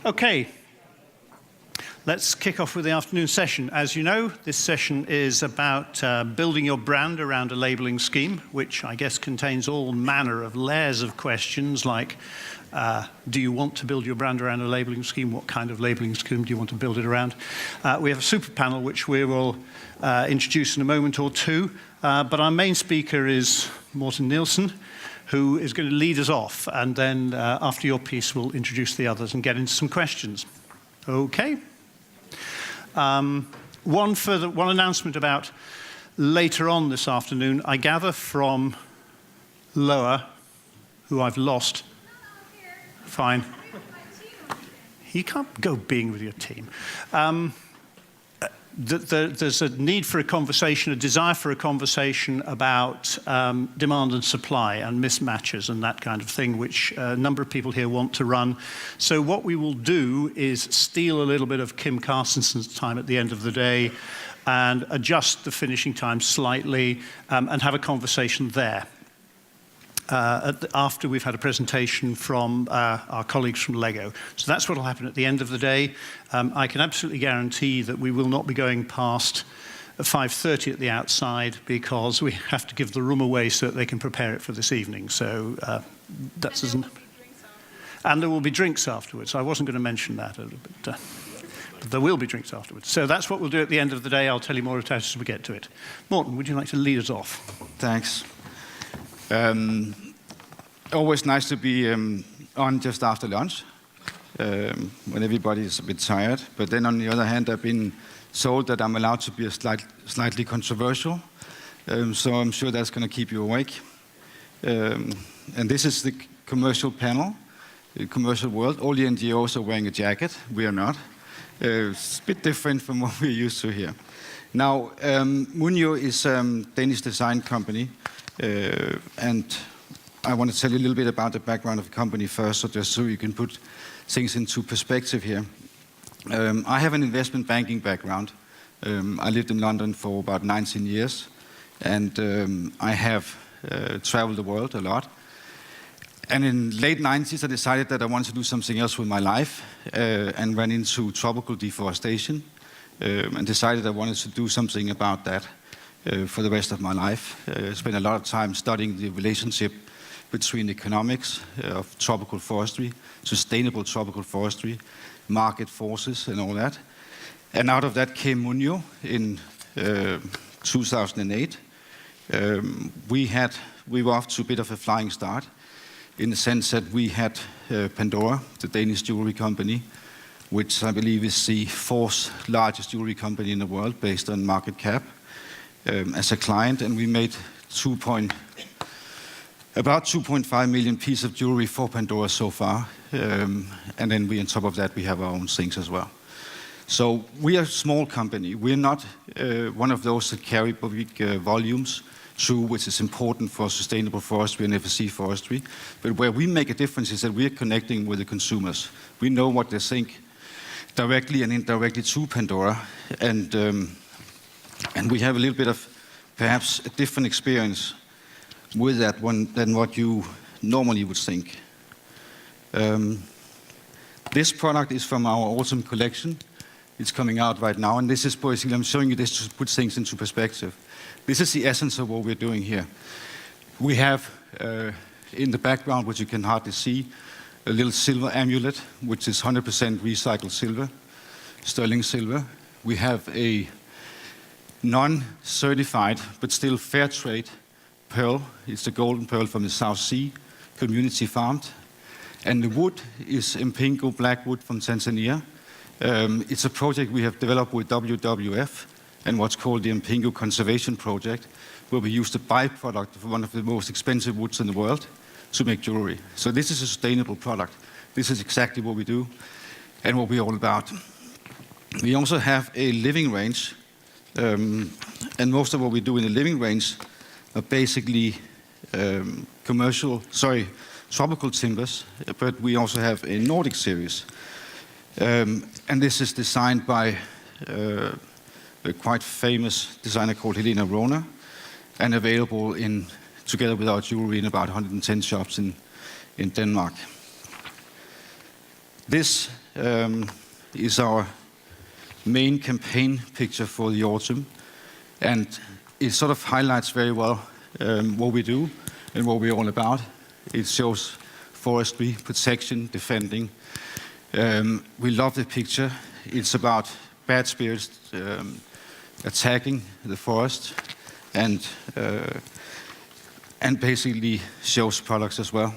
Okay, let's kick off with the afternoon session. As you know, this session is about building your brand around a labeling scheme, which I guess contains all manner of layers of questions like, do you want to build your brand around a labeling scheme? What kind of labeling scheme do you want to build it around? We have a super panel which we will introduce in a moment or two, but our main speaker is Morten Nielsen, who is going to lead us off, and then after your piece we'll introduce the others and get into some questions. Okay. One announcement about later on this afternoon. I gather from Loa, who I've lost. Fine. You can't go being with your team. There's a need for a conversation, a desire for a conversation about demand and supply and mismatches and that kind of thing, which a number of people here want to run. So what we will do is steal a little bit of Kim Carstenson's time at the end of the day and adjust the finishing time slightly and have a conversation there. After we've had a presentation from our colleagues from Lego. So that's what will happen at the end of the day. I can absolutely guarantee that we will not be going past 5:30 at the outside because we have to give the room away so that they can prepare it for this evening. So that's... And there will be drinks afterwards. I wasn't going to mention that, but there will be drinks afterwards. So that's what we'll do at the end of the day. I'll tell you more about it as we get to it. Morten, would you like to lead us off? Thanks. Always nice to be on just after lunch, when everybody's a bit tired. But then on the other hand, I've been told that I'm allowed to be slightly controversial. So I'm sure that's going to keep you awake. And this is the commercial panel, the commercial world. All the NGOs are wearing a jacket. We are not. It's a bit different from what we're used to here. Now, Munio is a Danish design company. And I want to tell you a little bit about the background of the company first, so you can put things into perspective here. I have an investment banking background. I lived in London for about 19 years, and I have traveled the world a lot. And in the late 90s, I decided that I wanted to do something else with my life, and ran into tropical deforestation, and decided I wanted to do something about that. For the rest of my life. I spent a lot of time studying the relationship between economics of tropical forestry, sustainable tropical forestry, market forces and all that. And out of that came Munio in 2008. We were off to a bit of a flying start in the sense that we had Panduro, the Danish jewelry company, which I believe is the fourth largest jewelry company in the world based on market cap. As a client, and we made about 2.5 million pieces of jewelry for Panduro so far. And then on top of that, we have our own things as well. So we are a small company. We're not one of those that carry big volumes through, which is important for sustainable forestry and FSC forestry. But where we make a difference is that we are connecting with the consumers. We know what they think directly and indirectly to Panduro. And we have a little bit of perhaps a different experience with that one than what you normally would think. This product is from our autumn collection. It's coming out right now, and this is basically, I'm showing you this to put things into perspective. This is the essence of what we're doing here. We have in the background, which you can hardly see, a little silver amulet, which is 100% recycled silver, sterling silver. We have a non-certified, but still fair trade pearl. It's the golden pearl from the South Sea, community farmed. And the wood is Mpingo black wood from Tanzania. It's a project we have developed with WWF and what's called the Mpingo Conservation Project, where we use the byproduct of one of the most expensive woods in the world to make jewelry. So this is a sustainable product. This is exactly what we do and what we're all about. We also have a living range. And most of what we do in the living range are basically tropical timbers, but we also have a Nordic series. And this is designed by a quite famous designer called Helena Rona, and available together with our jewelry in about 110 shops in Denmark. This is our main campaign picture for the autumn, and it sort of highlights very well what we do and what we're all about. It shows forestry, protection, defending. We love the picture. It's about bad spirits attacking the forest, and basically shows products as well.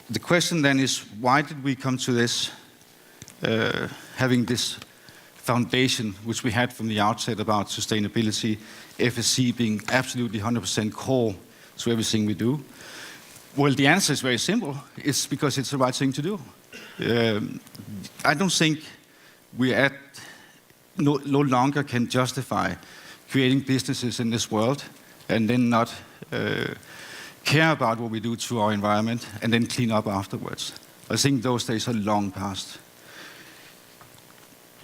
The question then is, why did we come to this, having this foundation, which we had from the outset about sustainability, FSC being absolutely 100% core to everything we do? Well, the answer is very simple. It's because it's the right thing to do. I don't think we no longer can justify creating businesses in this world and then not care about what we do to our environment and then clean up afterwards. I think those days are long past.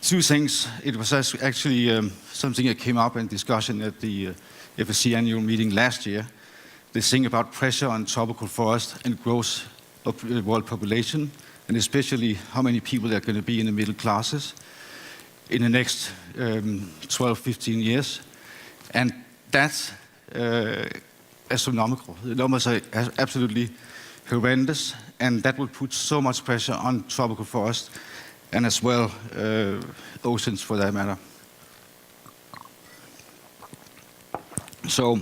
Two things. It was actually something that came up in discussion at the FSC annual meeting last year. This thing about pressure on tropical forest and growth of the world population, and especially how many people are going to be in the middle classes in the next 12, 15 years. And that's astronomical. The numbers are absolutely horrendous, and that will put so much pressure on tropical forest and as well oceans for that matter. So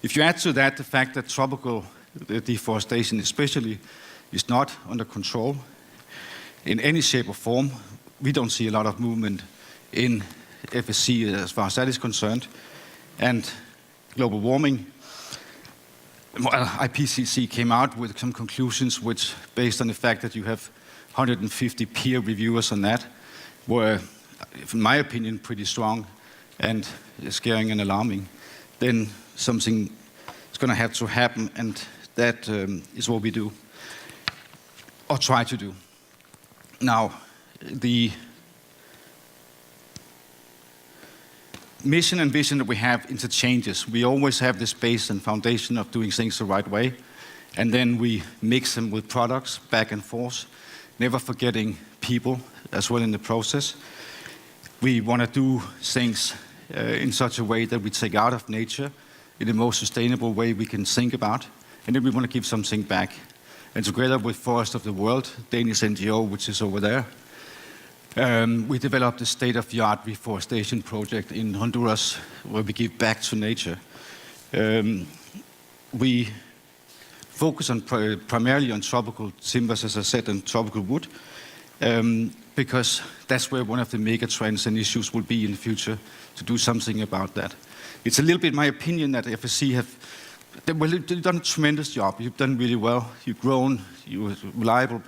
if you add to that the fact that tropical deforestation especially is not under control in any shape or form, we don't see a lot of movement in FSC as far as that is concerned. And global warming, well, IPCC came out with some conclusions which, based on the fact that you have 150 peer reviewers on that, were, in my opinion, pretty strong and scaring and alarming. Then something is going to have to happen, and that is what we do, or try to do. Now, the mission and vision that we have interchanges. We always have this base and foundation of doing things the right way, and then we mix them with products back and forth, never forgetting people as well in the process. We want to do things in such a way that we take out of nature in the most sustainable way we can think about, and then we want to give something back. And together with Forest of the World, Danish NGO, which is over there, we developed a state-of-the-art reforestation project in Honduras where we give back to nature. We focus on primarily on tropical timbers, as I said, and tropical wood, because that's where one of the mega trends and issues will be in the future, to do something about that. It's a little bit my opinion that FSC they've done a tremendous job. You've done really well. You've grown. You're a reliable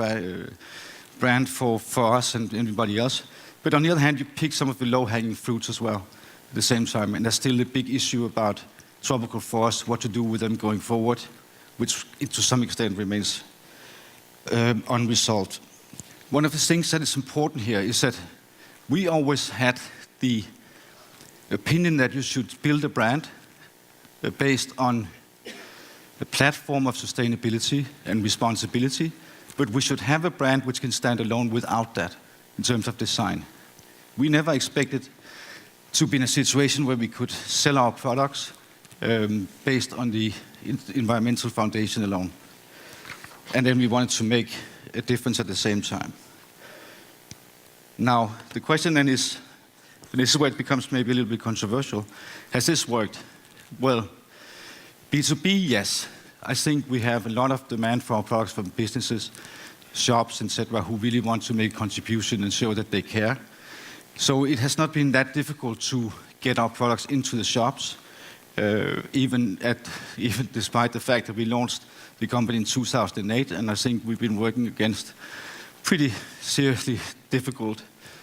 brand for us and everybody else. But on the other hand, you pick some of the low-hanging fruits as well at the same time. And there's still a big issue about tropical forests, what to do with them going forward, which to some extent remains unresolved. One of the things that is important here is that we always had the opinion that you should build a brand based on a platform of sustainability and responsibility, but we should have a brand which can stand alone without that in terms of design. We never expected to be in a situation where we could sell our products based on the environmental foundation alone. And then we wanted to make a difference at the same time. Now, the question then is, and this is where it becomes maybe a little bit controversial, has this worked? Well, B2B, yes. I think we have a lot of demand for our products from businesses, shops, etc., who really want to make a contribution and show that they care. So it has not been that difficult to get our products into the shops, even despite the fact that we launched the company in 2008, and I think we've been working against pretty seriously difficult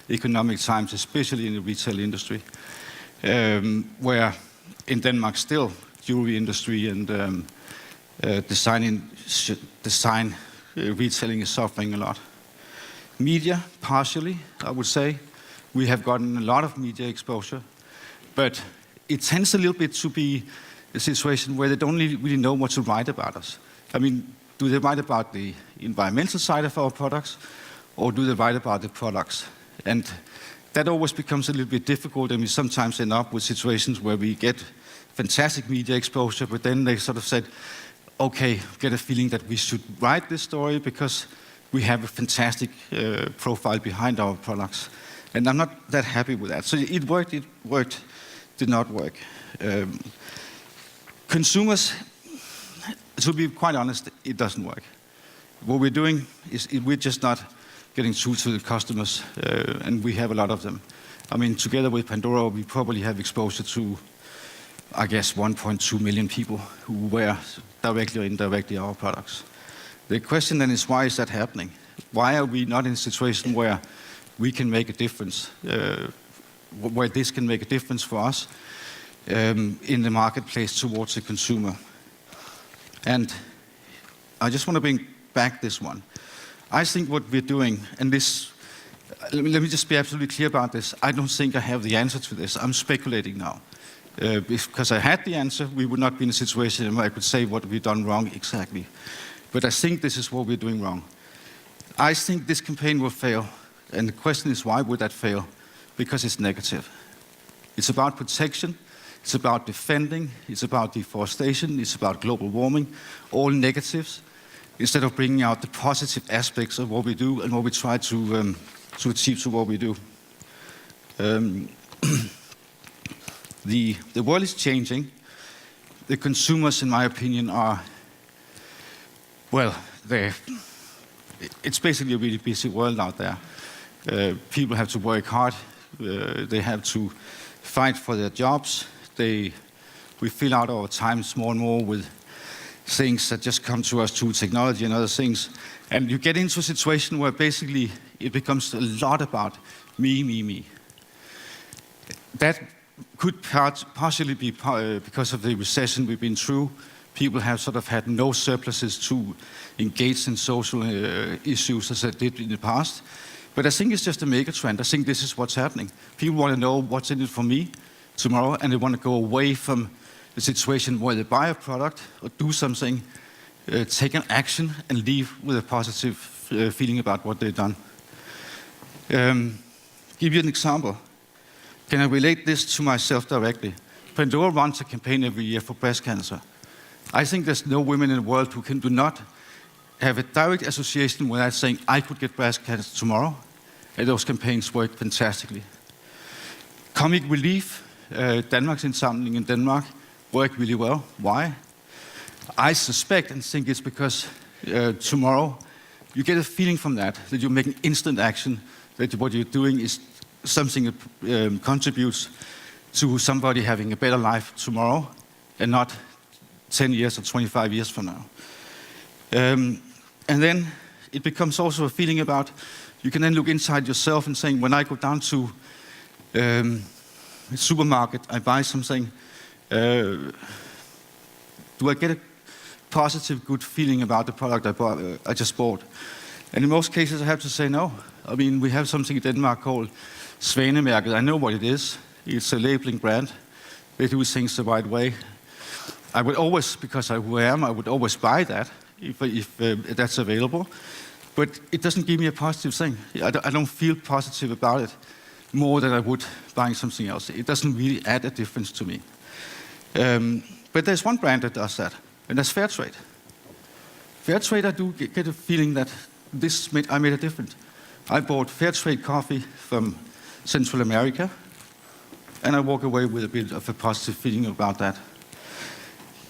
economic times, especially in the retail industry, where in Denmark still jewelry industry and design retailing is suffering a lot. Media, partially, I would say. We have gotten a lot of media exposure, but it tends a little bit to be a situation where they don't really know what to write about us. I mean, do they write about the environmental side of our products, or do they write about the products? And that always becomes a little bit difficult, and we sometimes end up with situations where we get fantastic media exposure, but then they sort of said, okay, get a feeling that we should write this story because we have a fantastic profile behind our products. And I'm not that happy with that. So it worked, did not work. Consumers, to be quite honest, it doesn't work. What we're doing is we're just not getting through to the customers, and we have a lot of them. I mean, together with Panduro, we probably have exposure to, I guess, 1.2 million people who wear directly or indirectly our products. The question then is, why is that happening? Why are we not in a situation where we can make a difference, where this can make a difference for us in the marketplace towards the consumer? And I just want to bring back this one. I think what we're doing, and this, let me just be absolutely clear about this. I don't think I have the answer to this. I'm speculating now. Because I had the answer, we would not be in a situation where I could say what we've done wrong exactly. But I think this is what we're doing wrong. I think this campaign will fail. And the question is, why would that fail? Because it's negative. It's about protection. It's about defending. It's about deforestation. It's about global warming. All negatives, instead of bringing out the positive aspects of what we do and what we try to achieve through what we do. The world is changing. The consumers, in my opinion, are, well, it's basically a really busy world out there. People have to work hard. They have to fight for their jobs. We fill out our times more and more with things that just come to us through technology and other things. And you get into a situation where basically it becomes a lot about me. That could partially be because of the recession we've been through. People have sort of had no surpluses to engage in social issues as they did in the past. But I think it's just a mega trend. I think this is what's happening. People want to know what's in it for me tomorrow, and they want to go away from the situation where they buy a product or do something, take an action, and leave with a positive feeling about what they've done. Give you an example. Can I relate this to myself directly? Panduro runs a campaign every year for breast cancer. I think there's no women in the world who do not have a direct association with that, saying, I could get breast cancer tomorrow. And those campaigns work fantastically. Comic relief, Danmarks Indsamling in Denmark, work really well. Why? I suspect and think it's because tomorrow you get a feeling from that you make an instant action, that what you're doing is something that contributes to somebody having a better life tomorrow and not 10 years or 25 years from now. And then it becomes also a feeling about, you can then look inside yourself and saying, when I go down to a supermarket, I buy something, do I get a positive, good feeling about the product I just bought? And in most cases, I have to say no. I mean, we have something in Denmark called Svanemærket. I know what it is. It's a labeling brand. They do things the right way. I would always, because who I am, I would always buy that if that's available. But it doesn't give me a positive thing. I don't feel positive about it more than I would buying something else. It doesn't really add a difference to me. But there's one brand that does that, and that's Fairtrade. Fairtrade, I do get a feeling that I made a difference. I bought Fairtrade coffee from Central America, and I walk away with a bit of a positive feeling about that.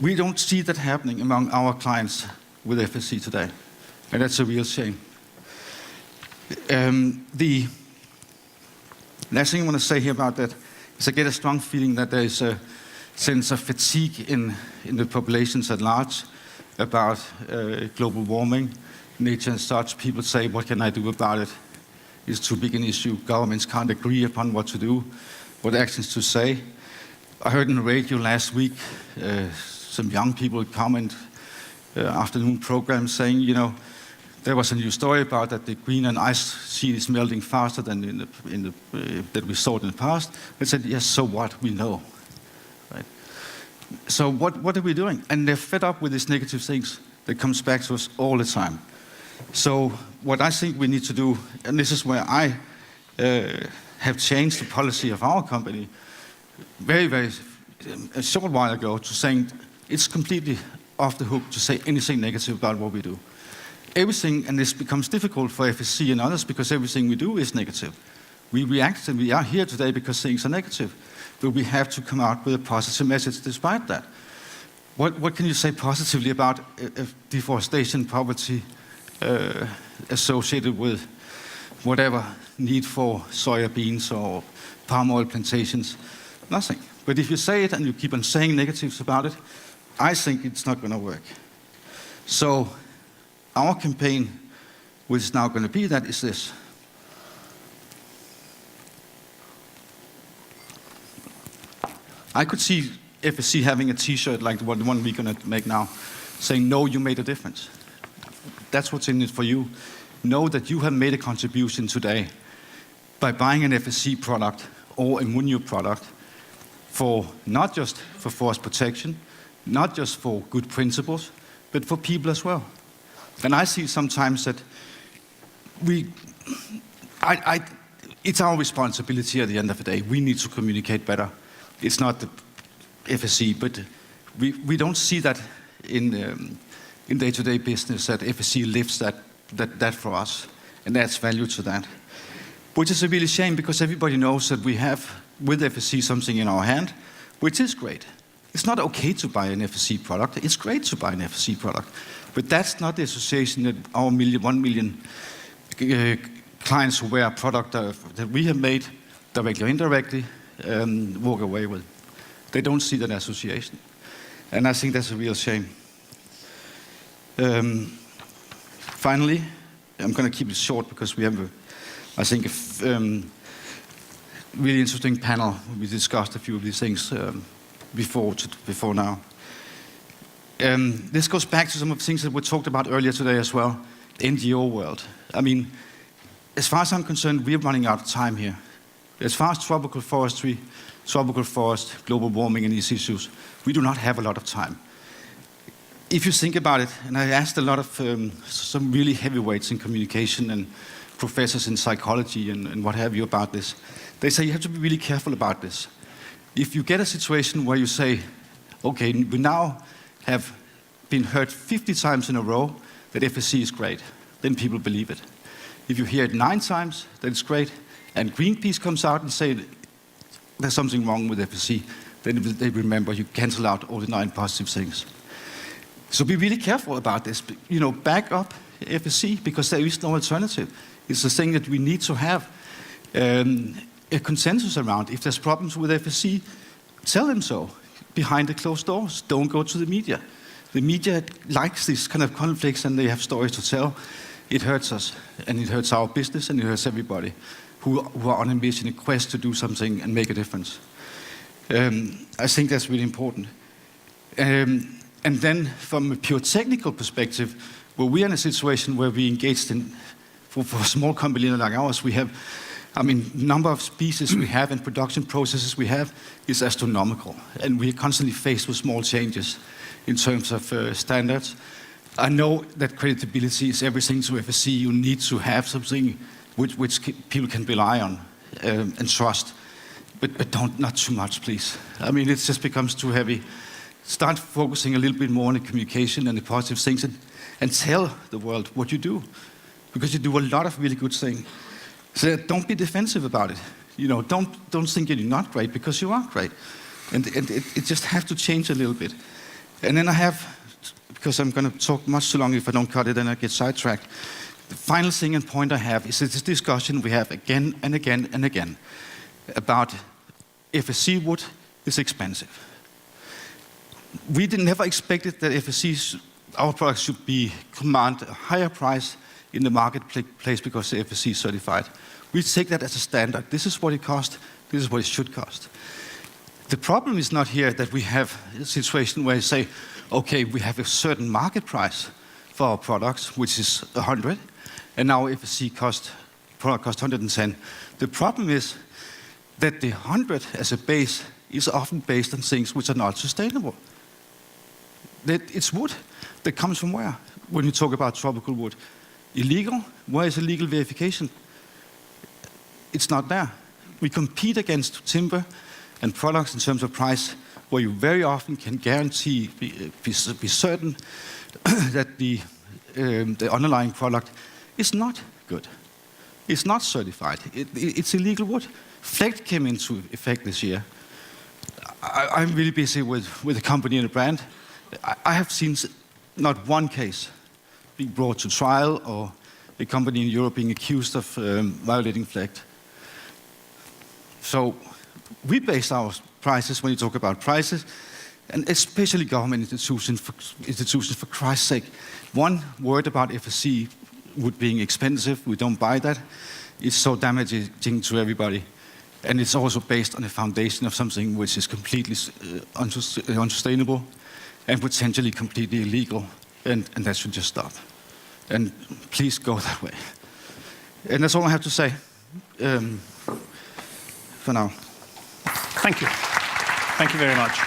We don't see that happening among our clients with FSC today, and that's a real shame. The last thing I want to say here about that is I get a strong feeling that there is a sense of fatigue in the populations at large about global warming, nature and such. People say, what can I do about it? It's too big an issue. Governments can't agree upon what to do, what actions to say. I heard on the radio last week some young people comment afternoon program saying, there was a new story about that the Greenland ice sheet is melting faster than that we saw in the past. They said, yes, so what? We know. Right? So what are we doing? And they're fed up with these negative things that comes back to us all the time. So what I think we need to do, and this is where I have changed the policy of our company very a short while ago to saying it's completely off the hook to say anything negative about what we do. Everything, and this becomes difficult for FSC and others because everything we do is negative. We react and we are here today because things are negative, but we have to come out with a positive message despite that. What can you say positively about deforestation, poverty associated with whatever need for soya beans or palm oil plantations? Nothing. But if you say it and you keep on saying negatives about it, I think it's not going to work. So our campaign, which is now going to be that, is this. I could see FSC having a T-shirt like the one we're going to make now, saying, "No, you made a difference." That's what's in it for you. Know that you have made a contribution today by buying an FSC product or a Munio product for not just for forest protection, not just for good principles, but for people as well. And I see sometimes that it's our responsibility at the end of the day. We need to communicate better. It's not the FSC, but we don't see that in day-to-day business that FSC lifts that for us and adds value to that. Which is a really shame because everybody knows that we have with FSC something in our hand, which is great. It's not okay to buy an FSC product. It's great to buy an FSC product. But that's not the association that our 1 million clients who wear a product that we have made, directly or indirectly, walk away with. They don't see that association. And I think that's a real shame. Finally, I'm going to keep it short because we have, I think, a really interesting panel. We discussed a few of these things before now. This goes back to some of the things that we talked about earlier today as well, the NGO world. I mean, as far as I'm concerned, we're running out of time here. As far as tropical forestry, tropical forest, global warming and these issues, we do not have a lot of time. If you think about it, and I asked a lot of some really heavyweights in communication and professors in psychology and what have you about this, they say you have to be really careful about this. If you get a situation where you say, okay, we now have been heard 50 times in a row that FSC is great, then people believe it. If you hear it 9 times that it's great, and Greenpeace comes out and say there's something wrong with FSC, then they remember you cancel out all the 9 positive things. So be really careful about this. You know, back up FSC because there is no alternative. It's the thing that we need to have a consensus around. If there's problems with FSC, tell them so behind the closed doors. Don't go to the media. The media likes these kind of conflicts and they have stories to tell. It hurts us, and it hurts our business, and it hurts everybody who are on a mission, a quest to do something and make a difference. I think that's really important. And then from a pure technical perspective, well, we're in a situation where we engaged in, for a small company like ours, we have, I mean, number of species we have and production processes we have is astronomical. And we're constantly faced with small changes in terms of standards. I know that credibility is everything to FSC. You need to have something which people can rely on and trust. But not too much, please. I mean, it just becomes too heavy. Start focusing a little bit more on the communication and the positive things and tell the world what you do. Because you do a lot of really good things. So don't be defensive about it. You know, don't think you're not great because you are great. And it just have to change a little bit. And then I have, because I'm going to talk much too long if I don't cut it and I get sidetracked. The final thing and point I have is this discussion we have again and again and again about FSC wood is expensive. We never expected that our products should command a higher price in the marketplace because they're FSC certified. We take that as a standard. This is what it costs. This is what it should cost. The problem is not here that we have a situation where you say, okay, we have a certain market price for our products, which is 100, and now FSC product costs 110. The problem is that the 100 as a base is often based on things which are not sustainable. It's wood that comes from where? When you talk about tropical wood, illegal. Where is illegal verification? It's not there. We compete against timber and products in terms of price, where you very often can guarantee, be certain that the underlying product is not good. It's not certified. It's illegal wood. Flecht came into effect this year. I'm really busy with a company and a brand. I have seen not one case being brought to trial or a company in Europe being accused of violating Flecht. So we base our prices, when you talk about prices, and especially government institutions, for Christ's sake. One word about FSC wood being expensive, we don't buy that. It's so damaging to everybody. And it's also based on a foundation of something which is completely unsustainable and potentially completely illegal. And that should just stop. And please go that way. And that's all I have to say for now. Thank you. Thank you very much.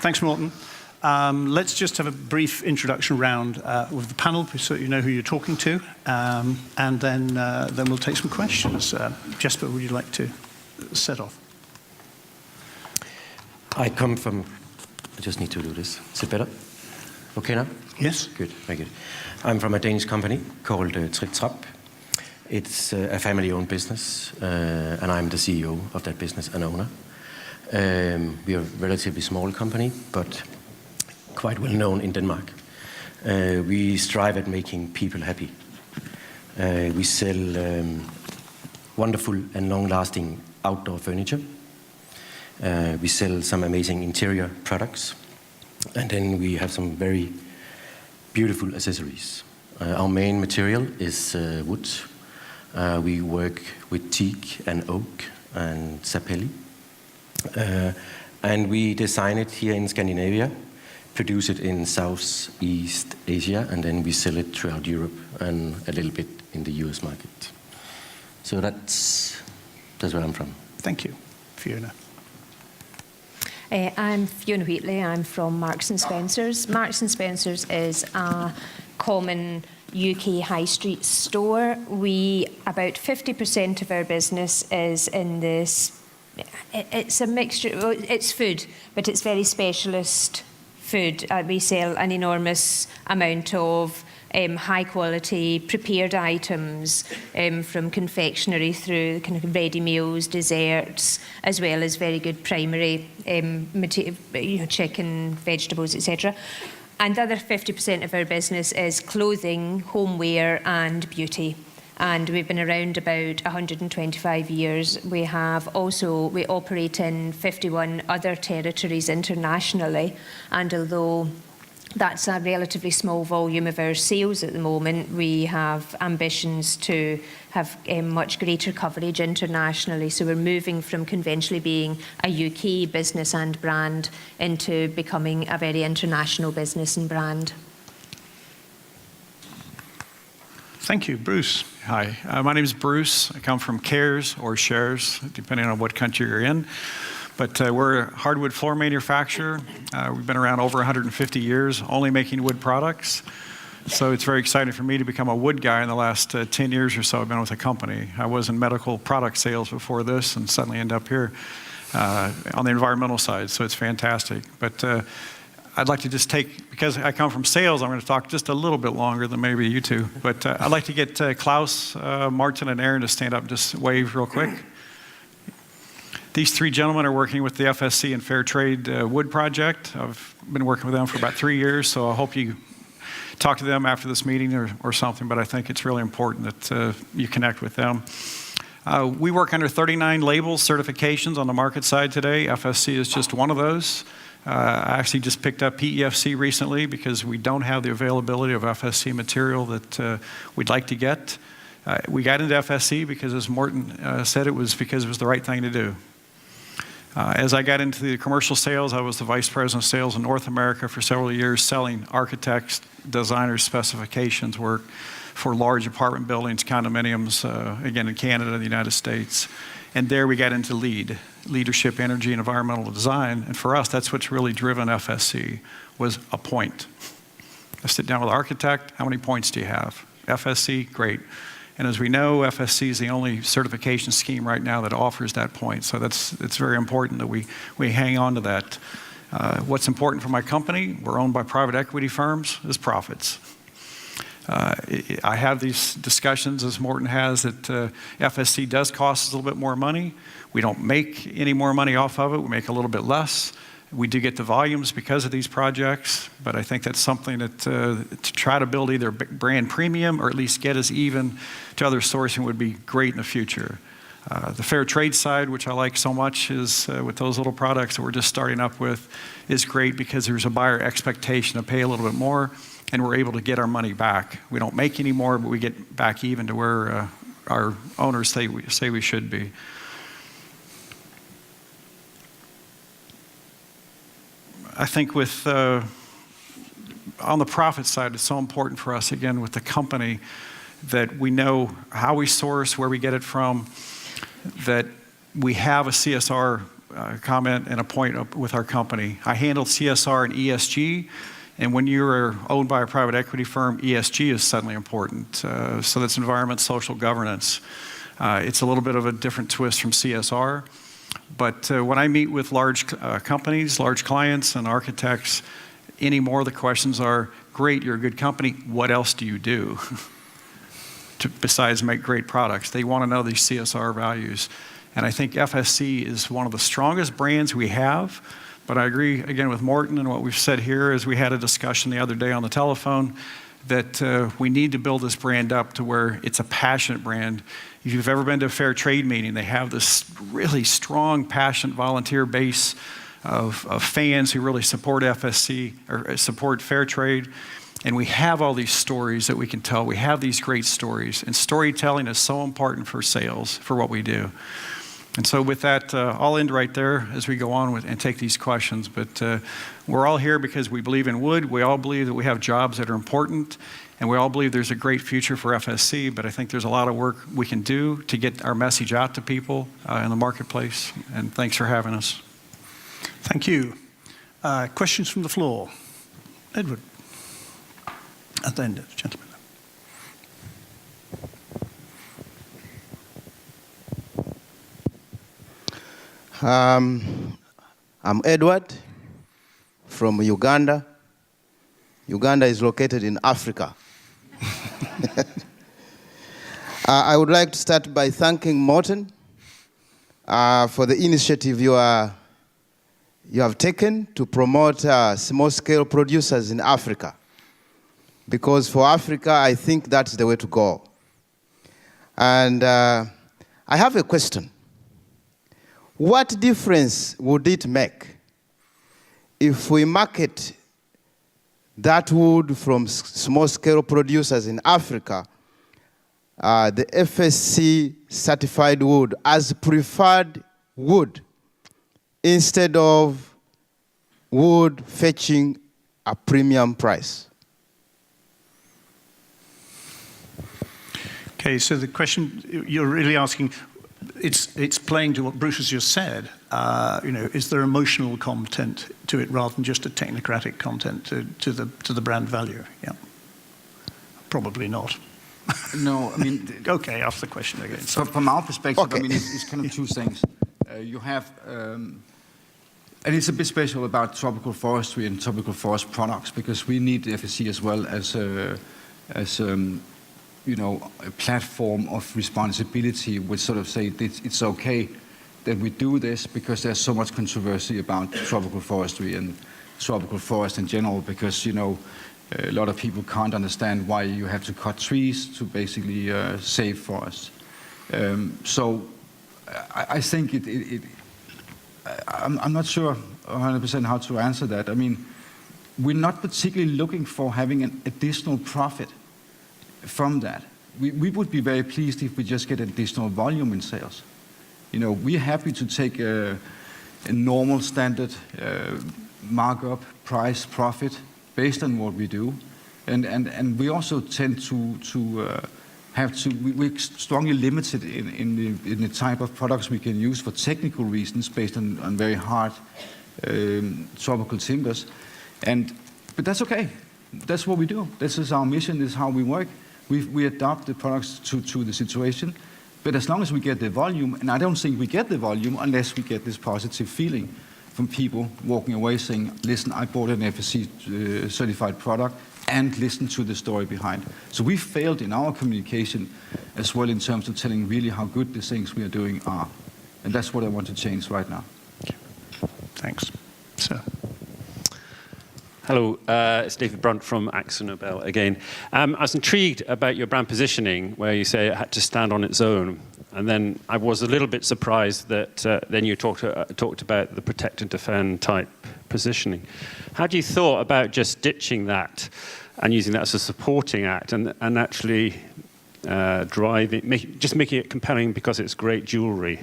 Thanks, Morten. Let's just have a brief introduction round with the panel so you know who you're talking to, and then we'll take some questions. Jesper, would you like to set off? I come from, I just need to do this. Is it better? Okay now? Yes. Good, very good. I'm from a Danish company called Trick Trap. It's a family-owned business, and I'm the CEO of that business and owner. We are a relatively small company, but quite well known in Denmark. We strive at making people happy. We sell wonderful and long-lasting outdoor furniture. We sell some amazing interior products, and then we have some very beautiful accessories. Our main material is wood. We work with teak and oak and sapelli. And we design it here in Scandinavia, produce it in Southeast Asia, and then we sell it throughout Europe and a little bit in the US market. So that's where I'm from. Thank you. Fiona. I'm Fiona Wheatley. I'm from Marks & Spencer's. Marks & Spencer's is a common UK high street store. About 50% of our business is in this. It's a mixture. Well, it's food, but it's very specialist food. We sell an enormous amount of high quality prepared items from confectionery through kind of ready meals, desserts, as well as very good primary material, chicken, vegetables, etc. And the other 50% of our business is clothing, homeware and beauty. And we've been around about 125 years. We operate in 51 other territories internationally. And although that's a relatively small volume of our sales at the moment, we have ambitions to have much greater coverage internationally. So we're moving from conventionally being a UK business and brand into becoming a very international business and brand. Thank you. Bruce. Hi, my name is Bruce. I come from Kährs or Kährs, depending on what country you're in. But we're a hardwood floor manufacturer. We've been around over 150 years, only making wood products. So it's very exciting for me to become a wood guy in the last 10 years or so I've been with the company. I was in medical product sales before this and suddenly end up here on the environmental side. So it's fantastic. But I'd like to just because I come from sales, I'm going to talk just a little bit longer than maybe you two. But I'd like to get Klaus, Martin, and Aaron to stand up and just wave real quick. These three gentlemen are working with the FSC and Fair Trade Wood Project. I've been working with them for about 3 years, so I hope you talk to them after this meeting or something, but I think it's really important that you connect with them. We work under 39 labels, certifications on the market side today. FSC is just one of those. I actually just picked up PEFC recently because we don't have the availability of FSC material that we'd like to get. We got into FSC because, as Morten said, it was because it was the right thing to do. As I got into the commercial sales, I was the vice president of sales in North America for several years, selling architects, designers, specifications work for large apartment buildings, condominiums, again in Canada and the United States. And there we got into leadership, energy, and environmental design. And for us, that's what's really driven FSC, was a point. I sit down with the architect, how many points do you have? FSC, great. And as we know, FSC is the only certification scheme right now that offers that point. So it's very important that we hang on to that. What's important for my company, we're owned by private equity firms, is profits. I have these discussions, as Morten has, that FSC does cost us a little bit more money. We don't make any more money off of it. We make a little bit less. We do get the volumes because of these projects, but I think that's something that to try to build either brand premium or at least get us even to other sourcing would be great in the future. The fair trade side, which I like so much, is with those little products that we're just starting up with, is great because there's a buyer expectation to pay a little bit more, and we're able to get our money back. We don't make any more, but we get back even to where our owners say we should be. I think with on the profit side, it's so important for us, again, with the company, that we know how we source, where we get it from, that we have a CSR comment and a point with our company. I handle CSR and ESG, and when you're owned by a private equity firm, ESG is suddenly important. So that's environment, social governance. It's a little bit of a different twist from CSR. But when I meet with large companies, large clients and architects, anymore the questions are, great, you're a good company, what else do you do besides make great products? They want to know these CSR values. And I think FSC is one of the strongest brands we have. But I agree, again, with Morten and what we've said here, as we had a discussion the other day on the telephone, that we need to build this brand up to where it's a passionate brand. If you've ever been to a fair trade meeting, they have this really strong, passionate volunteer base of fans who really support FSC or support fair trade. And we have all these stories that we can tell. We have these great stories. And storytelling is so important for sales, for what we do. And so with that, I'll end right there as we go on and take these questions. But we're all here because we believe in wood. We all believe that we have jobs that are important. And we all believe there's a great future for FSC. But I think there's a lot of work we can do to get our message out to people in the marketplace. And thanks for having us. Thank you. Questions from the floor? Edward. At the end, gentlemen. I'm Edward from Uganda. Uganda is located in Africa. I would like to start by thanking Morten for the initiative you have taken to promote small-scale producers in Africa. Because for Africa, I think that's the way to go. And I have a question. What difference would it make if we market that wood from small-scale producers in Africa, the FSC certified wood, as preferred wood, instead of wood fetching a premium price? Okay, so the question you're really asking, it's playing to what Bruce has just said. Is there emotional content to it rather than just a technocratic content to the brand value? Yeah, probably not. No, I mean... Okay, ask the question again. So from our perspective, Okay. I mean, it's kind of two things. You have, and it's a bit special about tropical forestry and tropical forest products, because we need the FSC as well as a platform of responsibility would sort of say it's okay that we do this, because there's so much controversy about tropical forestry and tropical forest in general, because, a lot of people can't understand why you have to cut trees to basically save forests. So I think I'm not sure 100% how to answer that. I mean, we're not particularly looking for having an additional profit from that. We would be very pleased if we just get additional volume in sales. We're happy to take a normal standard markup, price, profit based on what we do. And we also tend we're strongly limited in the type of products we can use for technical reasons based on very hard tropical timbers. But that's okay. that's what we do. This is our mission, this is how we work. We adapt the products to the situation. But as long as we get the volume, and I don't think we get the volume unless we get this positive feeling from people walking away saying, listen, I bought an FSC certified product, and listen to the story behind. So we failed in our communication as well in terms of telling really how good the things we are doing are. And that's what I want to change right now. Thanks. Sir. Hello, it's David Brunt from Axo Nobel again. I was intrigued about your brand positioning, where you say it had to stand on its own. And then I was a little bit surprised that then you talked about the protect and defend type positioning. How do you thought about just ditching that and using that as a supporting act and actually just making it compelling because it's great jewelry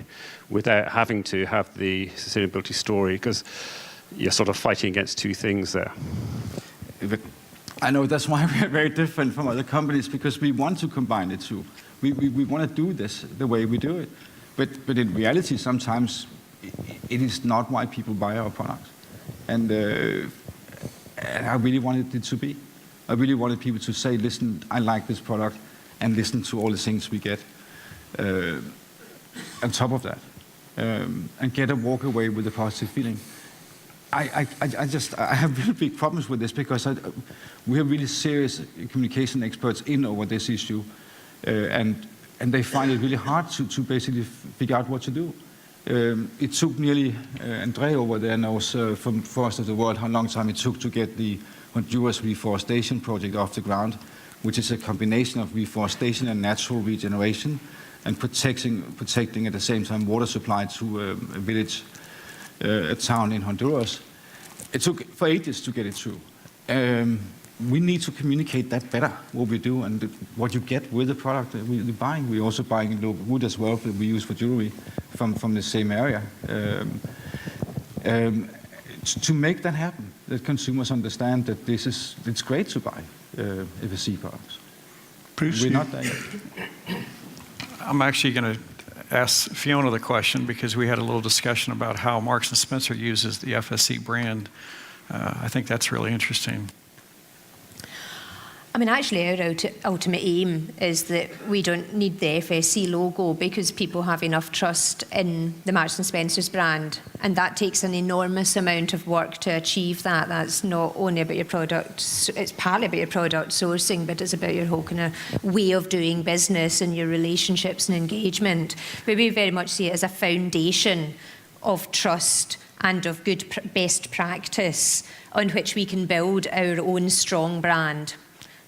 without having to have the sustainability story? Because you're sort of fighting against two things there. I know that's why we're very different from other companies, because we want to combine the two. We want to do this the way we do it. But in reality, sometimes it is not why people buy our products. And I really wanted it to be. I really wanted people to say, listen, I like this product, and listen to all the things we get on top of that. And get a walk away with a positive feeling. I have really big problems with this, because we have really serious communication experts in over this issue, and they find it really hard to basically figure out what to do. It took nearly, Andre over there knows from Forest of the World how long time it took to get the Honduras reforestation project off the ground, which is a combination of reforestation and natural regeneration, and protecting at the same time water supply to a village, a town in Honduras. It took for ages to get it through. We need to communicate that better, what we do and what you get with the product that we're buying. We're also buying local wood as well that we use for jewelry from the same area. To make that happen, that consumers understand that it's great to buy FSC products. Bruce, we're not there yet. I'm actually going to ask Fiona the question, because we had a little discussion about how Marks & Spencer uses the FSC brand. I think that's really interesting. I mean, actually, our ultimate aim is that we don't need the FSC logo, because people have enough trust in the Marks & Spencer's brand, and that takes an enormous amount of work to achieve that. That's not only about your product, it's partly about your product sourcing, but it's about your whole kind of way of doing business and your relationships and engagement. But we very much see it as a foundation of trust and of good best practice on which we can build our own strong brand.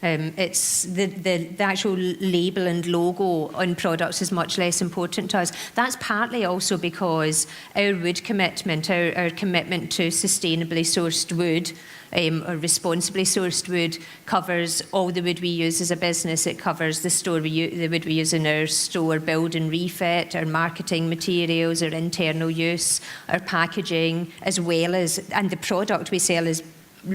It's the actual label and logo on products is much less important to us. That's partly also because our wood commitment, our commitment to sustainably sourced wood, or responsibly sourced wood, covers all the wood we use as a business. It covers the wood we use in our store build and refit, our marketing materials, our internal use, our packaging, as well as, and the product we sell is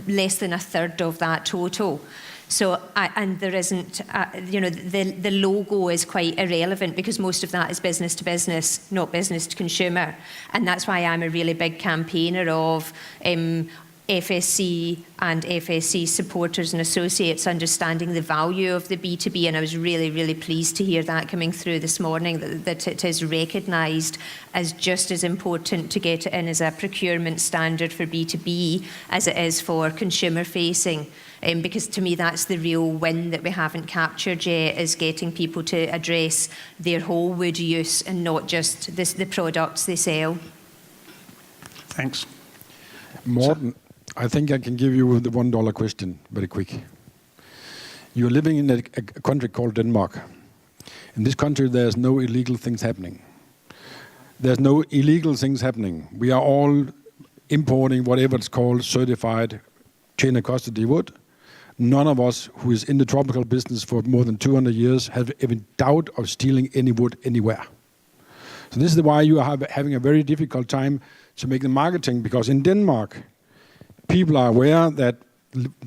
less than a third of that total. So, and there isn't, the logo is quite irrelevant, because most of that is business to business, not business to consumer. And that's why I'm a really big campaigner of FSC and FSC supporters and associates understanding the value of the B2B. And I was really, really pleased to hear that coming through this morning, that it is recognised as just as important to get it in as a procurement standard for B2B as it is for consumer facing. Because to me, that's the real win that we haven't captured yet, is getting people to address their whole wood use and not just the products they sell. Thanks. Morten, I think I can give you the $1 question very quick. You're living in a country called Denmark. In this country, there's no illegal things happening. There's no illegal things happening. We are all importing whatever it's called certified chain of custody wood. None of us who is in the tropical business for more than 200 years have even doubt of stealing any wood anywhere. So this is why you are having a very difficult time to make the marketing, because in Denmark, people are aware that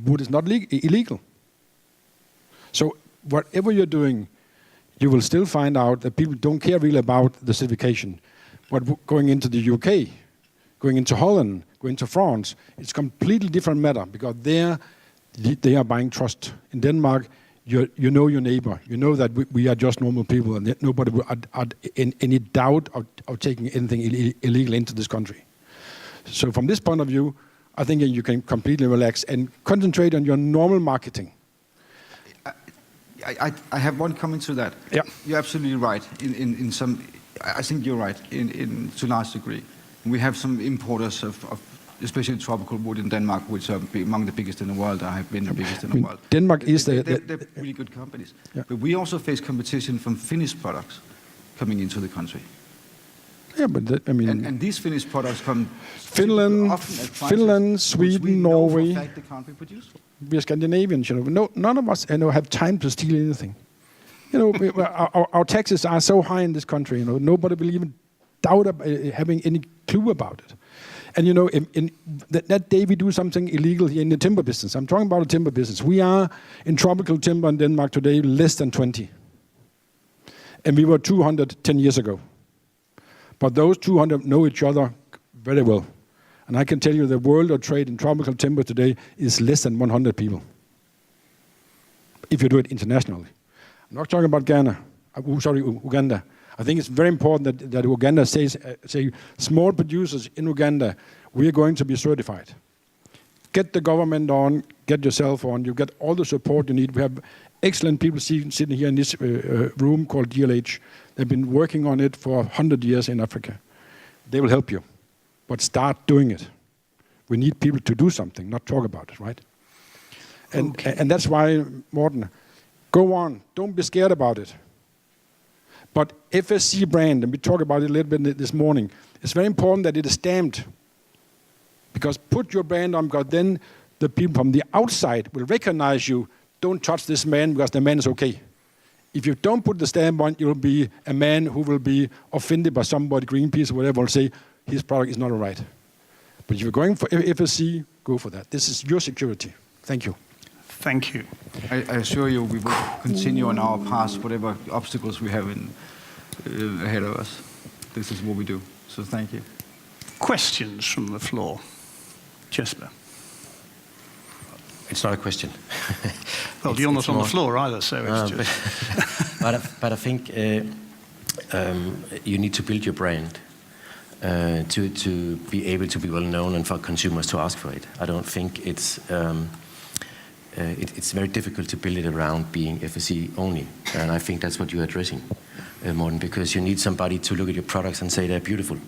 wood is not illegal. So whatever you're doing, you will still find out that people don't care really about the certification. But going into the UK, going into Holland, going to France, it's a completely different matter, because there they are buying trust. In Denmark, you know your neighbor. You know that we are just normal people, and that nobody are in any doubt of taking anything illegal into this country. So from this point of view, I think you can completely relax and concentrate on your normal marketing. I have one comment to that. Yeah. You're absolutely right. In some, I think you're right in to a large degree. We have some importers of especially tropical wood in Denmark, which are among the biggest in the world. I have been the biggest in the world. Denmark is they're really good companies. Yeah. But we also face competition from Finnish products coming into the country. Yeah, but I mean, and these Finnish products come Finland, often at prices Finland, which Sweden, we know Norway. for a fact they can't be produced for. We are Scandinavians, you know. No, none of us, have time to steal anything. You know, our taxes are so high in this country. You know, nobody will even doubt having any clue about it. And you know, in that day we do something illegal here in the timber business. I'm talking about the timber business. We are in tropical timber in Denmark today less than 20, and we were 200 10 years ago. But those 200 know each other very well. And I can tell you the world of trade in tropical timber today is less than 100 people, if you do it internationally. I'm not talking about Uganda. I think it's very important that Uganda say small producers in Uganda, we are going to be certified. Get the government on, get yourself on, you get all the support you need. We have excellent people sitting here in this room called DLH. They've been working on it for 100 years in Africa. They will help you, but start doing it. We need people to do something, not talk about it, right? And that's why, Morten, go on, don't be scared about it. But FSC brand, and we talked about it a little bit this morning, it's very important that it is stamped. Because put your brand on, because then the people from the outside will recognize you. Don't touch this man because the man is okay. If you don't put the stamp on, you'll be a man who will be offended by somebody, Greenpeace or whatever, will say his product is not all right. But if you're going for FSC, go for that. This is your security. Thank you. Thank you. I assure you we will continue on our path, whatever obstacles we have ahead of us. This is what we do. So thank you. Questions from the floor? Jesper. It's not a question. Well, you're not on the floor either, so it's just... But I think you need to build your brand to be able to be well known and for consumers to ask for it. I don't think it's very difficult to build it around being FSC only, and I think that's what you're addressing, Morten, because you need somebody to look at your products and say they're beautiful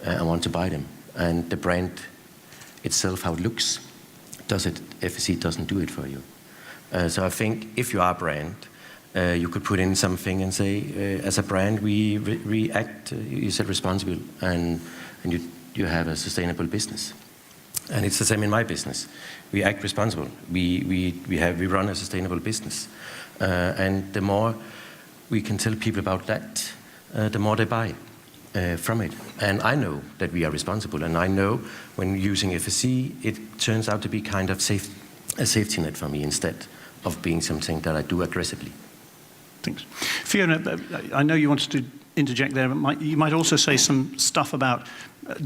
and want to buy them. And the brand itself, how it looks, FSC doesn't do it for you. So I think if you are a brand, you could put in something and say, as a brand, we act, you said responsible, and you have a sustainable business. And it's the same in my business. We act responsible. We run a sustainable business. And the more we can tell people about that, the more they buy from it. And I know that we are responsible, and I know when using FSC, it turns out to be kind of a safety net for me instead of being something that I do aggressively. Thanks. Fiona, I know you wanted to interject there, but you might also say some stuff about,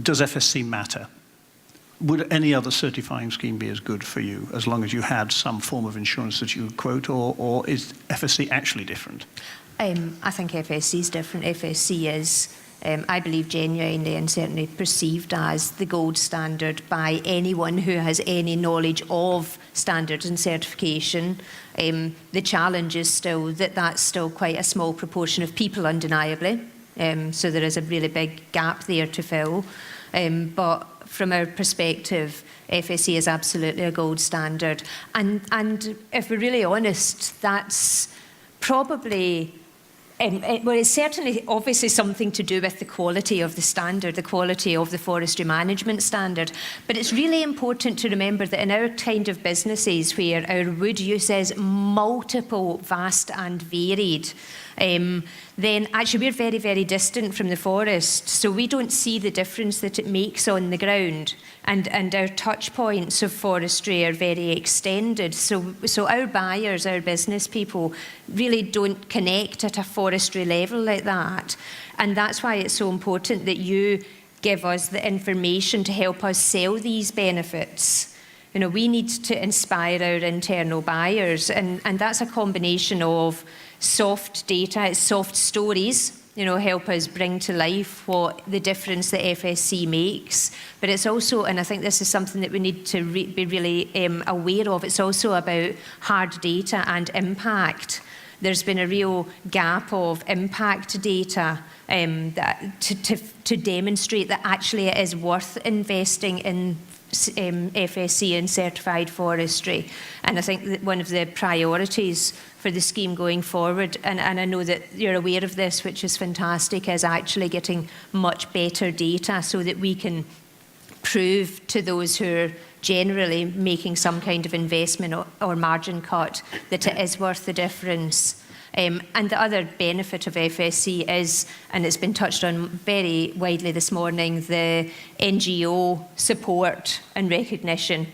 does FSC matter? Would any other certifying scheme be as good for you as long as you had some form of insurance that you would quote, or is FSC actually different? I think FSC is different. FSC is, I believe, genuinely and certainly perceived as the gold standard by anyone who has any knowledge of standards and certification. The challenge is still that that's still quite a small proportion of people, undeniably. So there is a really big gap there to fill. But from our perspective, FSC is absolutely a gold standard. And if we're really honest, that's probably... well, it's certainly obviously something to do with the quality of the standard, the quality of the forestry management standard. But it's really important to remember that in our kind of businesses where our wood use is multiple, vast and varied, then actually we're very, very distant from the forest. So we don't see the difference that it makes on the ground. And our touch points of forestry are very extended. So our buyers, our business people, really don't connect at a forestry level like that. And that's why it's so important that you give us the information to help us sell these benefits. we need to inspire our internal buyers, and that's a combination of soft data, it's soft stories, help us bring to life what the difference that FSC makes. But it's also, and I think this is something that we need to be really aware of, it's also about hard data and impact. There's been a real gap of impact data to demonstrate that actually it is worth investing in FSC and certified forestry. And I think that one of the priorities for the scheme going forward, and I know that you're aware of this, which is fantastic, is actually getting much better data so that we can prove to those who are generally making some kind of investment or margin cut that it is worth the difference. And the other benefit of FSC is, and it's been touched on very widely this morning, the NGO support and recognition.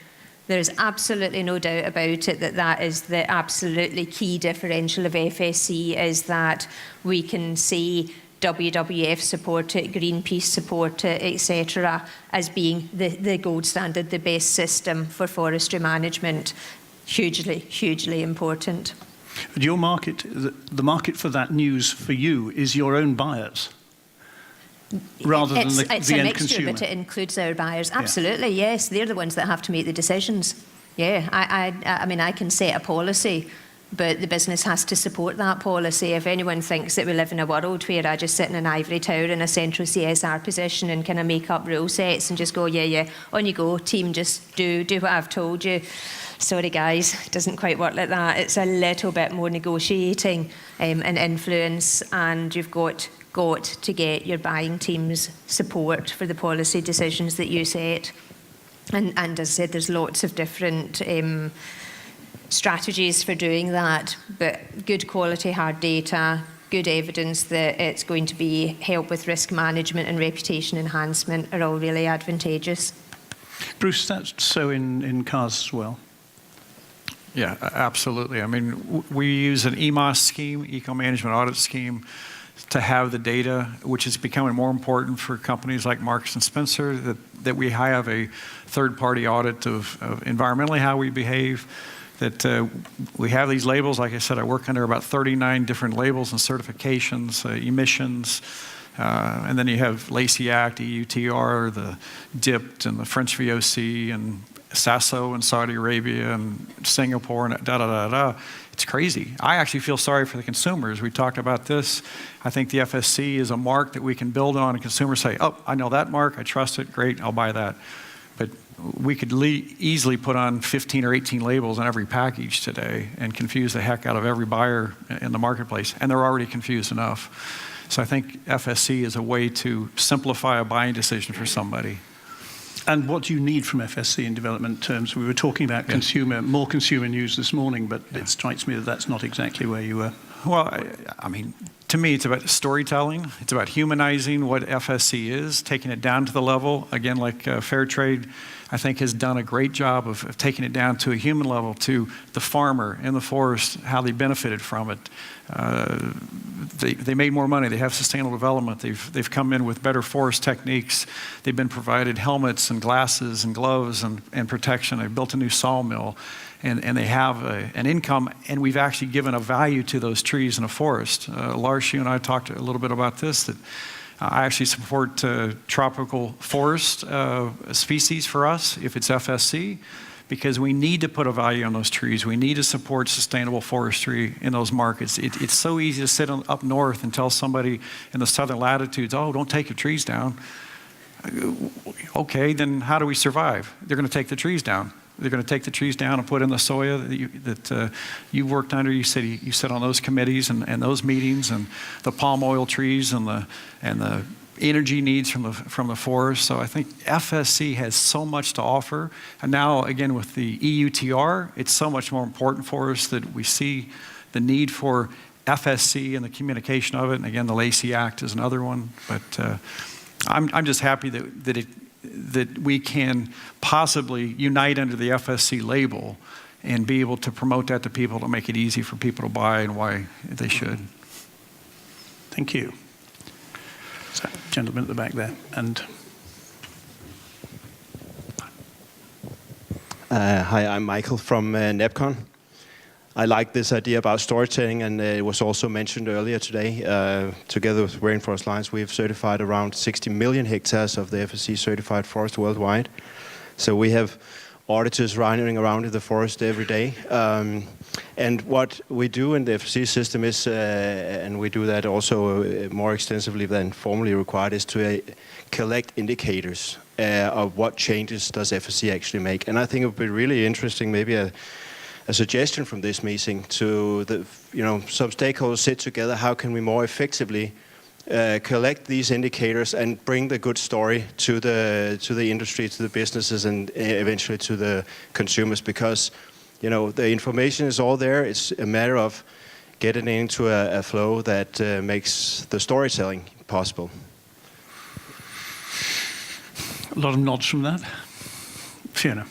There's absolutely no doubt about it that is the absolutely key differential of FSC, is that we can see WWF support it, Greenpeace support it, etc., as being the gold standard, the best system for forestry management. Hugely, hugely important. Your market, the market for that news for you is your own buyers, rather than the end consumer. It's a mixture, but it includes our buyers. Absolutely, yes. They're the ones that have to make the decisions. Yeah, I mean, I can set a policy, but the business has to support that policy. If anyone thinks that we live in a world where I just sit in an ivory tower in a central CSR position and kind of make up rule sets and just go, yeah, on you go, team, just do what I've told you. Sorry guys, it doesn't quite work like that. It's a little bit more negotiating and influence, and you've got to get your buying team's support for the policy decisions that you set. And as I said, there's lots of different strategies for doing that, but good quality hard data, good evidence that it's going to be help with risk management and reputation enhancement are all really advantageous. Bruce, that's so in Kährs as well. Yeah, absolutely. I mean, we use an EMAS scheme, Eco Management Audit Scheme, to have the data, which is becoming more important for companies like Marks and Spencer, that we have a third-party audit of environmentally how we behave, that we have these labels. Like I said, I work under about 39 different labels and certifications, emissions, and then you have Lacey Act, EUTR, the DIPT, and the French VOC, and Sasso in Saudi Arabia and Singapore and da-da-da-da. It's crazy. I actually feel sorry for the consumers. We talked about this. I think the FSC is a mark that we can build on, and consumers say, oh, I know that mark, I trust it, great, I'll buy that. But we could easily put on 15 or 18 labels on every package today and confuse the heck out of every buyer in the marketplace, and they're already confused enough. So I think FSC is a way to simplify a buying decision for somebody. And what do you need from FSC in development terms? We were talking about more consumer news this morning, but it strikes me that that's not exactly where you were. Well, I mean, to me, it's about storytelling. It's about humanizing what FSC is, taking it down to the level. Again, like Fair Trade, I think, has done a great job of taking it down to a human level, to the farmer in the forest, how they benefited from it. They made more money. They have sustainable development. They've come in with better forest techniques. They've been provided helmets and glasses and gloves and protection. They've built a new sawmill, and they have an income. And we've actually given a value to those trees in a forest. Lars, you and I talked a little bit about this. That I actually support tropical forest species for us if it's FSC, because we need to put a value on those trees. We need to support sustainable forestry in those markets. It's so easy to sit up north and tell somebody in the southern latitudes, oh, don't take your trees down. Okay, then how do we survive? They're going to take the trees down. They're going to take the trees down and put in the soya that you worked under. You said you sit on those committees and those meetings, and the palm oil trees and the energy needs from the forest. So I think FSC has so much to offer. And now, again, with the EUTR, it's so much more important for us that we see the need for FSC and the communication of it. And again, the Lacey Act is another one. But I'm just happy that we can possibly unite under the FSC label and be able to promote that to people, to make it easy for people to buy and why they should. Thank you. So, gentleman at the back there. And Hi, I'm Michael from NEPCON. I like this idea about storytelling, and it was also mentioned earlier today. Together with Rainforest Alliance, we have certified around 60 million hectares of the FSC certified forest worldwide. So we have auditors running around in the forest every day. And what we do in the FSC system is, and we do that also more extensively than formally required, is to collect indicators of what changes does FSC actually make. And I think it would be really interesting, maybe a suggestion from this meeting to some stakeholders sit together. How can we more effectively collect these indicators and bring the good story to the industry, to the businesses, and eventually to the consumers? Because the information is all there. It's a matter of getting into a flow that makes the storytelling possible. A lot of nods from that. Fiona.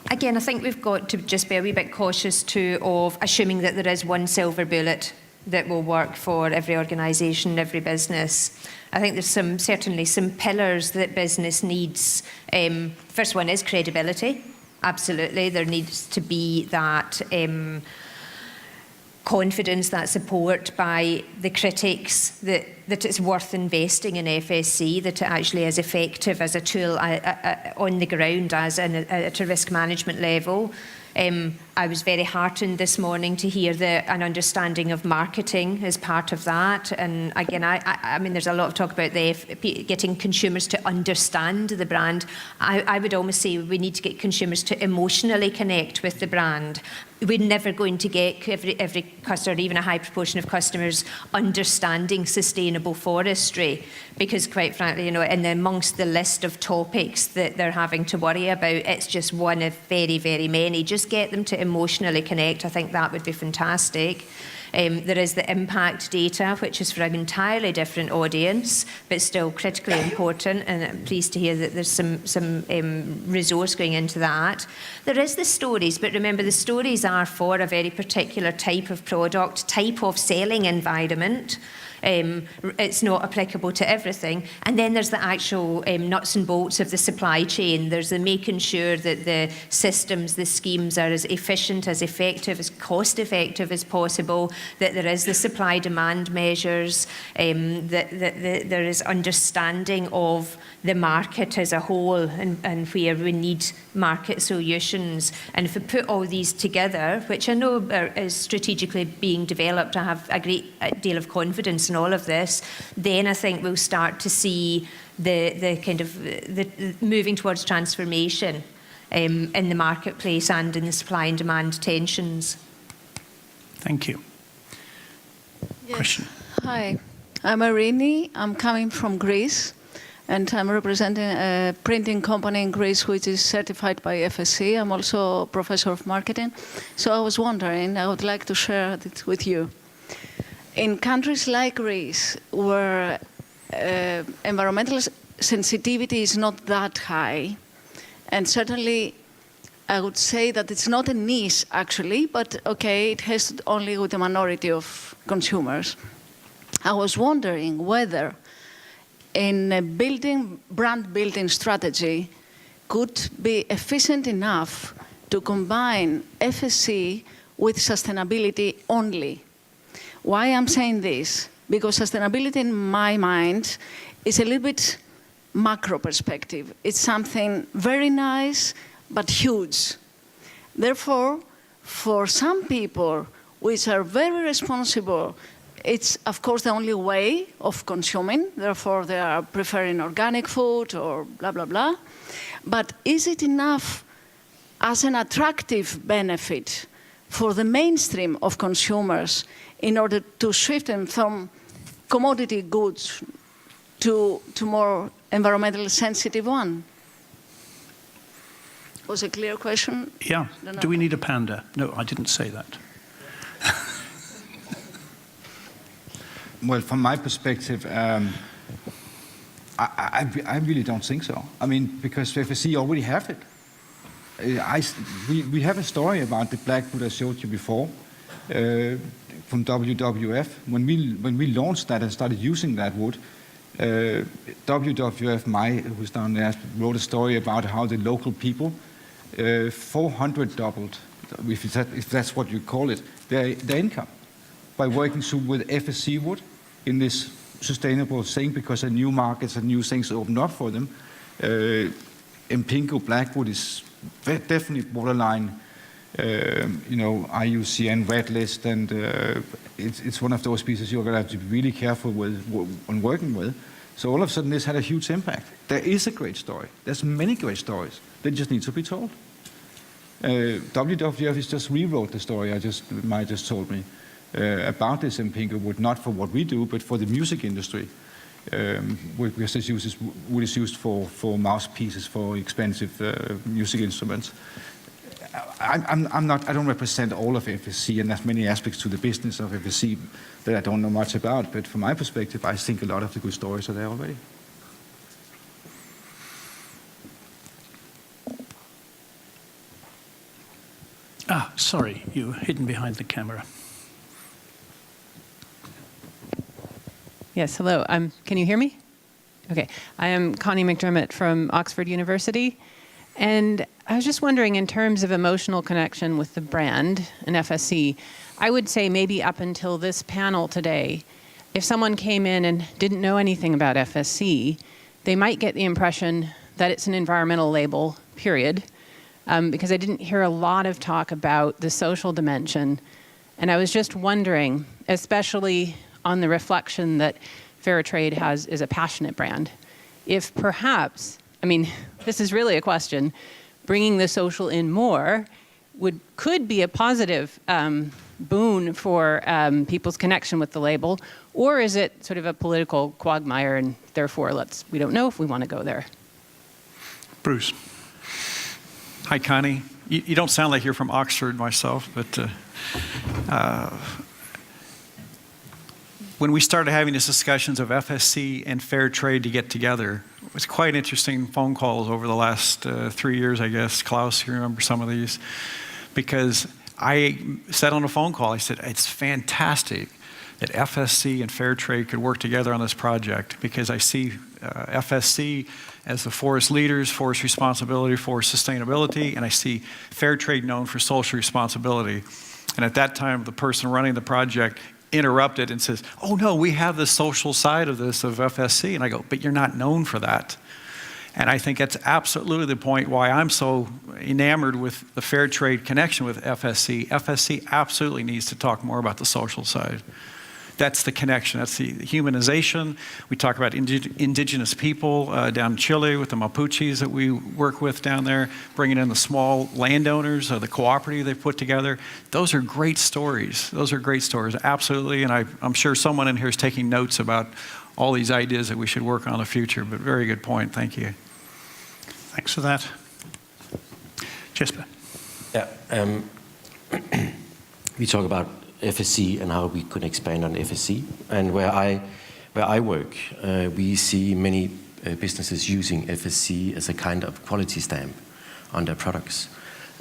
Again, I think we've got to just be a wee bit cautious too of assuming that there is one silver bullet that will work for every organisation, every business. I think there's certainly some pillars that business needs. First one is credibility. Absolutely, there needs to be that confidence, that support by the critics that it's worth investing in FSC, that it actually is effective as a tool on the ground at a risk management level. I was very heartened this morning to hear an understanding of marketing as part of that. And again, I mean, there's a lot of talk about getting consumers to understand the brand. I would almost say we need to get consumers to emotionally connect with the brand. We're never going to get every customer, even a high proportion of customers, understanding sustainable forestry, because quite frankly, and amongst the list of topics that they're having to worry about, it's just one of very, very many. Just get them to emotionally connect. I think that would be fantastic. There is the impact data, which is for an entirely different audience, but still critically important, and I'm pleased to hear that there's some resource going into that. There is the stories, but remember the stories are for a very particular type of product, type of selling environment. It's not applicable to everything. And then there's the actual nuts and bolts of the supply chain. There's the making sure that the systems, the schemes are as efficient, as effective, as cost effective as possible, that there is the supply demand measures, that there is understanding of the market as a whole and where we need market solutions. And if we put all these together, which I know is strategically being developed, I have a great deal of confidence in all of this, then I think we'll start to see the kind of the moving towards transformation in the marketplace and in the supply and demand tensions. Thank you. Yes. Question. Hi, I'm Irini. I'm coming from Greece, and I'm representing a printing company in Greece which is certified by FSC. I'm also a professor of marketing. So I was wondering, I would like to share it with you. In countries like Greece, where environmental sensitivity is not that high, and certainly I would say that it's not a niche actually, but okay, it has only with a minority of consumers. I was wondering whether in a brand building strategy could be efficient enough to combine FSC with sustainability only. Why I'm saying this? Because sustainability in my mind is a little bit macro perspective. It's something very nice, but huge. Therefore, for some people which are very responsible, it's of course the only way of consuming, therefore they are preferring organic food or blah, blah, blah. But is it enough as an attractive benefit for the mainstream of consumers in order to shift them from commodity goods to more environmentally sensitive one? Was a clear question? Yeah. Do we need a panda? No, I didn't say that. Well, from my perspective, I really don't think so. I mean, because FSC already have it. We have a story about the black wood I showed you before from WWF. When we launched that and started using that wood, WWF, who's down there, wrote a story about how the local people 400 doubled, if that's what you call it, their income by working with FSC wood in this sustainable thing, because the new markets and new things open up for them. Impingo blackwood is definitely borderline, IUCN red list, and it's one of those pieces you're going to have to be really careful with when working with. So all of a sudden, this had a huge impact. There is a great story. There's many great stories. They just need to be told. WWF has just rewrote the story Maya just told me about this Impingo wood, not for what we do, but for the music industry. Because this wood is used for mouthpieces for expensive music instruments. I don't represent all of FSC, and there's many aspects to the business of FSC that I don't know much about. But from my perspective, I think a lot of the good stories are there already. Sorry, you were hidden behind the camera. Yes, hello. Can you hear me? Okay. I am Connie McDermott from Oxford University. And I was just wondering, in terms of emotional connection with the brand and FSC, I would say maybe up until this panel today, if someone came in and didn't know anything about FSC, they might get the impression that it's an environmental label, period, because I didn't hear a lot of talk about the social dimension. And I was just wondering, especially on the reflection that Fair Trade is a passionate brand, if perhaps, this is really a question, bringing the social in more could be a positive boon for people's connection with the label, or is it sort of a political quagmire and therefore we don't know if we want to go there? Bruce. Hi, Connie. You don't sound like you're from Oxford myself, but when we started having these discussions of FSC and fair trade to get together, it was quite interesting phone calls over the last 3 years, I guess. Klaus, you remember some of these? Because I said on a phone call, I said, it's fantastic that FSC and fair trade could work together on this project, because I see FSC as the forest leaders, forest responsibility, forest sustainability, and I see fair trade known for social responsibility. And at that time, the person running the project interrupted and says, oh no, we have the social side of this, of FSC. And I go, but you're not known for that. And I think that's absolutely the point why I'm so enamored with the fair trade connection with FSC. FSC absolutely needs to talk more about the social side. That's the connection. That's the humanization. We talk about indigenous people down in Chile with the Mapuches that we work with down there, bringing in the small landowners, the cooperative they've put together. Those are great stories. Those are great stories, absolutely. And I'm sure someone in here is taking notes about all these ideas that we should work on in the future. But very good point. Thank you. Thanks for that. Jesper. Yeah. We talk about FSC and how we could expand on FSC. And where I work, we see many businesses using FSC as a kind of quality stamp on their products.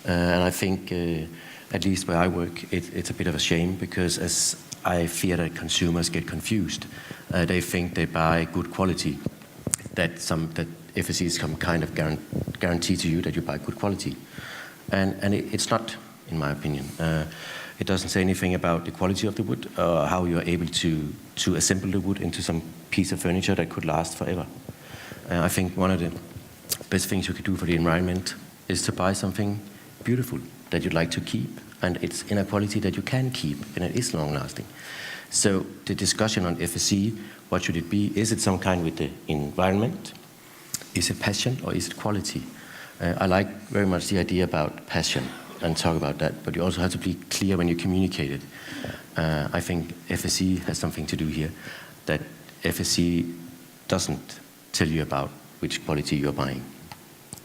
And I think, at least where I work, it's a bit of a shame, because as I fear that consumers get confused, they think they buy good quality, that FSC is some kind of guarantee to you that you buy good quality. And it's not, in my opinion. It doesn't say anything about the quality of the wood, or how you're able to assemble the wood into some piece of furniture that could last forever. I think one of the best things you could do for the environment is to buy something beautiful that you'd like to keep, and it's in a quality that you can keep, and it is long-lasting. So the discussion on FSC, what should it be? Is it some kind with the environment? Is it passion, or is it quality? I like very much the idea about passion and talk about that, but you also have to be clear when you communicate it. I think FSC has something to do here, that FSC doesn't tell you about which quality you're buying.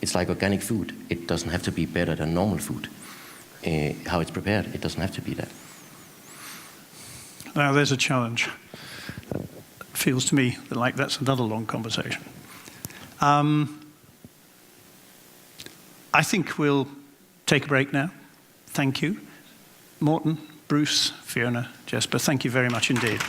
It's like organic food. It doesn't have to be better than normal food. How it's prepared, it doesn't have to be that. Now there's a challenge. Feels to me like that's another long conversation. I think we'll take a break now. Thank you. Morten, Bruce, Fiona, Jesper, thank you very much indeed.